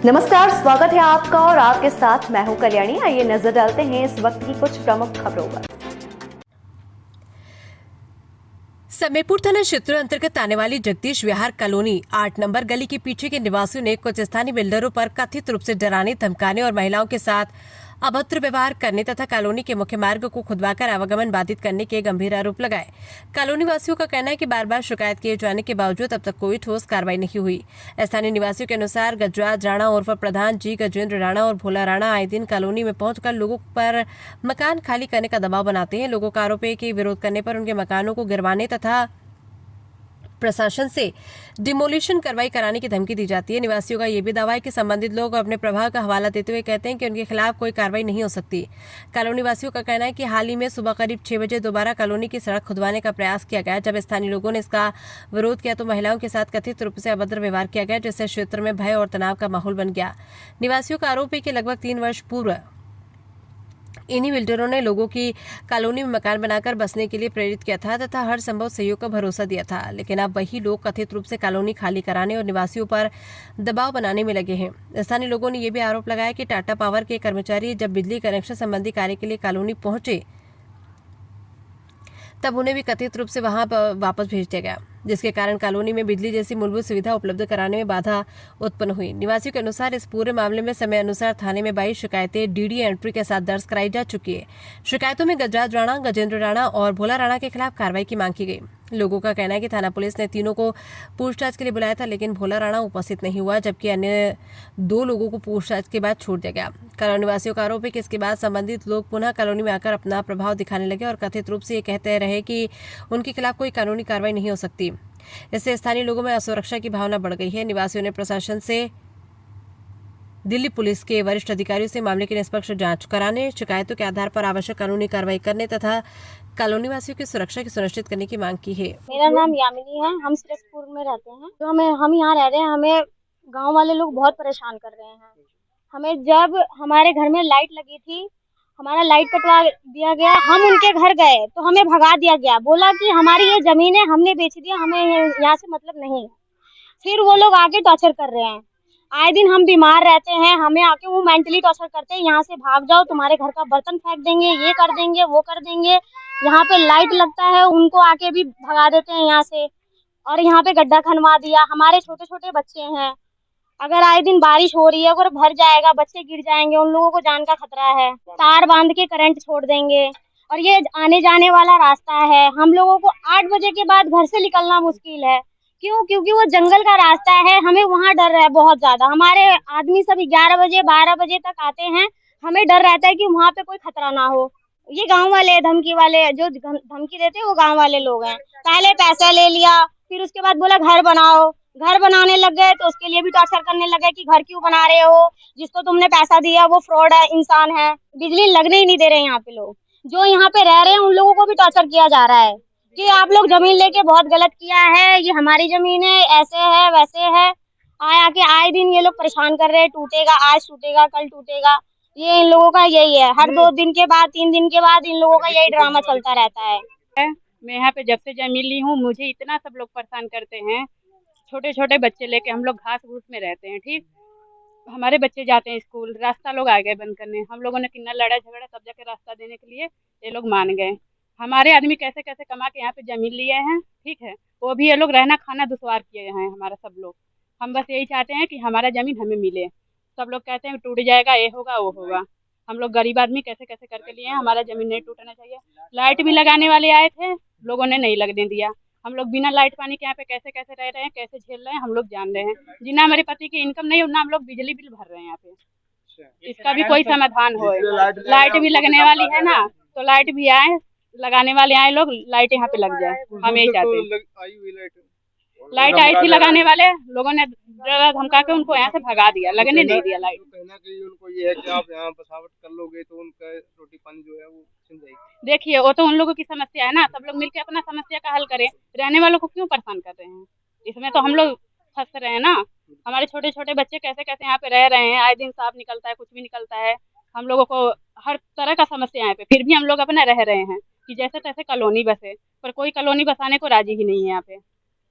नमस्कार, स्वागत है आपका और आपके साथ मैं हूं कल्याणी। आइए नजर डालते हैं इस वक्त की कुछ प्रमुख खबरों पर। समीरपुर थाना क्षेत्र अंतर्गत आने वाली जगदीश विहार कॉलोनी 8 नंबर गली के पीछे के निवासियों ने कुछ स्थानीय बिल्डरों पर कथित रूप से डराने, धमकाने और महिलाओं के साथ अभद्र व्यवहार करने तथा कॉलोनी के मुख्य मार्ग को खुदवाकर आवागमन बाधित करने के गंभीर आरोप लगाए। कॉलोनी वासियों का कहना है कि बार बार शिकायत किए जाने के बावजूद अब तक कोई ठोस कार्रवाई नहीं हुई। स्थानीय निवासियों के अनुसार गजराज राणा उर्फ प्रधान जी गजेंद्र राणा और भोला राणा आए दिन कॉलोनी में पहुंचकर लोगों पर मकान खाली करने का दबाव बनाते हैं। लोगों का आरोप है कि विरोध करने पर उनके मकानों को गिरवाने तथा प्रशासन से डिमोलिशन कार्रवाई कराने की धमकी दी जाती है। निवासियों का यह भी दावा है कि संबंधित लोग अपने प्रभाव का हवाला देते हुए कहते हैं कि उनके खिलाफ कोई कार्रवाई नहीं हो सकती। कॉलोनी वासियों का कहना है कि हाल ही में सुबह करीब 6 बजे दोबारा कॉलोनी की सड़क खुदवाने का प्रयास किया गया। जब स्थानीय लोगों ने इसका विरोध किया तो महिलाओं के साथ कथित रूप से अभद्र व्यवहार किया गया, जिससे क्षेत्र में भय और तनाव का माहौल बन गया। निवासियों का आरोप है कि लगभग 3 वर्ष पूर्व इन्हीं बिल्डरों ने लोगों की कॉलोनी में मकान बनाकर बसने के लिए प्रेरित किया था तथा हर संभव सहयोग का भरोसा दिया था, लेकिन अब वही लोग कथित रूप से कॉलोनी खाली कराने और निवासियों पर दबाव बनाने में लगे हैं। स्थानीय लोगों ने यह भी आरोप लगाया कि टाटा पावर के कर्मचारी जब बिजली कनेक्शन संबंधी कार्य के लिए कॉलोनी पहुंचे तब उन्हें भी कथित रूप से वहां वापस भेज दिया गया, जिसके कारण कॉलोनी में बिजली जैसी मूलभूत सुविधा उपलब्ध कराने में बाधा उत्पन्न हुई। निवासियों के अनुसार इस पूरे मामले में समय अनुसार थाने में 22 शिकायतें डीडी एंट्री के साथ दर्ज कराई जा चुकी है। शिकायतों में गजराज राणा, गजेंद्र राणा और भोला राणा के खिलाफ कार्रवाई की मांग की गई। लोगों का कहना है कि थाना पुलिस ने तीनों को पूछताछ के लिए बुलाया था, लेकिन भोला राणा उपस्थित नहीं हुआ, जबकि अन्य 2 लोगों को पूछताछ के बाद छोड़ दिया गया। कॉलोनी वासियों का आरोप है कि इसके बाद संबंधित लोग पुनः कॉलोनी में आकर अपना प्रभाव दिखाने लगे और कथित रूप से ये कहते रहे कि उनके खिलाफ कोई कानूनी कार्रवाई नहीं हो सकती। इससे स्थानीय लोगों में असुरक्षा की भावना बढ़ गई है। निवासियों ने प्रशासन से दिल्ली पुलिस के वरिष्ठ अधिकारियों से मामले की निष्पक्ष जांच कराने, शिकायतों के आधार पर आवश्यक कानूनी कार्रवाई करने तथा कॉलोनी वासियों की सुरक्षा की सुनिश्चित करने की मांग की है। मेरा नाम यामिनी है। हम सिरसपुर में रहते हैं। तो हम यहाँ रह रहे हैं। हमें गांव वाले लोग बहुत परेशान कर रहे हैं। हमें जब हमारे घर में लाइट लगी थी, हमारा लाइट कटवा दिया गया, हम उनके घर गए तो हमें भगा दिया गया। बोला कि हमारी ये जमीन है, हमने बेच दिया, हमें यहाँ से मतलब नहीं। फिर वो लोग आके टॉर्चर कर रहे हैं। आए दिन हम बीमार रहते हैं, हमें आके वो मेंटली टॉर्चर करते हैं। यहाँ से भाग जाओ, तुम्हारे घर का बर्तन फेंक देंगे, ये कर देंगे, वो कर देंगे। यहाँ पे लाइट लगता है, उनको आके भी भगा देते हैं यहाँ से। और यहाँ पे गड्ढा खनवा दिया। हमारे छोटे छोटे बच्चे हैं, अगर आए दिन बारिश हो रही है, अगर भर जाएगा, बच्चे गिर जाएंगे, उन लोगों को जान का खतरा है। तार बांध के करंट छोड़ देंगे। और ये आने जाने वाला रास्ता है। हम लोगों को 8 बजे के बाद घर से निकलना मुश्किल है। क्यों? क्योंकि वो जंगल का रास्ता है। हमें वहाँ डर है बहुत ज्यादा। हमारे आदमी सब 11 बजे 12 बजे तक आते हैं। हमें डर रहता है कि वहाँ पे कोई खतरा ना हो। ये गांव वाले धमकी वाले जो धमकी देते हैं वो गांव वाले लोग हैं। पहले पैसा ले लिया, फिर उसके बाद बोला घर बनाओ। घर बनाने लग गए तो उसके लिए भी टॉर्चर करने लगे कि घर क्यों बना रहे हो, जिसको तुमने पैसा दिया वो फ्रॉड है, इंसान है। बिजली लगने ही नहीं दे रहे यहाँ पे लोग। जो यहाँ पे रह रहे हैं उन लोगों को भी टॉर्चर किया जा रहा है कि आप लोग जमीन लेके बहुत गलत किया है, ये हमारी जमीन है, ऐसे है वैसे है। आए दिन ये लोग परेशान कर रहे हैं, टूटेगा, आज टूटेगा, कल टूटेगा। ये इन लोगों का यही है। हर 2 दिन के बाद 3 दिन के बाद इन लोगों का यही ड्रामा चलता रहता है। मैं यहाँ पे जब से जमीन ली हूँ, मुझे इतना सब लोग परेशान करते हैं। छोटे छोटे बच्चे लेके हम लोग घास भूस में रहते हैं। ठीक, हमारे बच्चे जाते हैं स्कूल, रास्ता लोग आ गए बंद करने। हम लोगों ने कितना लड़ा झगड़ा तब जाके रास्ता देने के लिए ये लोग मान गए। हमारे आदमी कैसे कैसे कमा के यहाँ पे जमीन लिए हैं, ठीक है, वो भी ये लोग रहना खाना दुश्वार किए हैं हमारा सब लोग। हम बस यही चाहते हैं कि हमारा जमीन हमें मिले। सब लोग कहते हैं टूट जाएगा, ये होगा वो होगा। हम लोग गरीब आदमी कैसे कैसे करके लिए हैं, हमारा जमीन नहीं टूटना चाहिए। लाइट भी लगाने वाले आए थे, लोगों ने नहीं लगने दिया। हम लोग बिना लाइट पानी के यहाँ पे कैसे कैसे रह रहे हैं, कैसे झेल रहे हैं, हम लोग जान रहे हैं। जितना हमारे पति की इनकम नहीं उतना हम लोग बिजली बिल भर रहे हैं यहाँ पे। इसका भी कोई समाधान हो। लाइट भी लगने वाली है ना, तो लाइट भी आए, लगाने वाले आए लोग, लाइट यहाँ पे लग जाए, हम यही चाहते हैं। लाइट आई थी, लगाने वाले लोगों ने डरा धमका के उनको यहाँ से भगा दिया, लगने नहीं दिया लाइट। कहना कि उनको ये है कि आप यहाँ बसावट कर लोगे तो उनका रोटी पानी जो है वो छिन जाएगी। देखिए, वो तो उन लोगों की समस्या है ना, सब लोग मिलकर अपना समस्या का हल करें। रहने वालों को क्यों परेशान कर रहे हैं? इसमें तो हम लोग फंस रहे हैं ना। हमारे छोटे छोटे बच्चे कैसे कैसे यहाँ पे रह रहे हैं, आए दिन सांप निकलता है, कुछ भी निकलता है। हम लोगों को हर तरह का समस्या है पे, फिर भी हम लोग अपना रह रहे हैं कि जैसे तैसे कॉलोनी बसे, पर कोई कॉलोनी बसाने को राजी ही नहीं है यहाँ पे।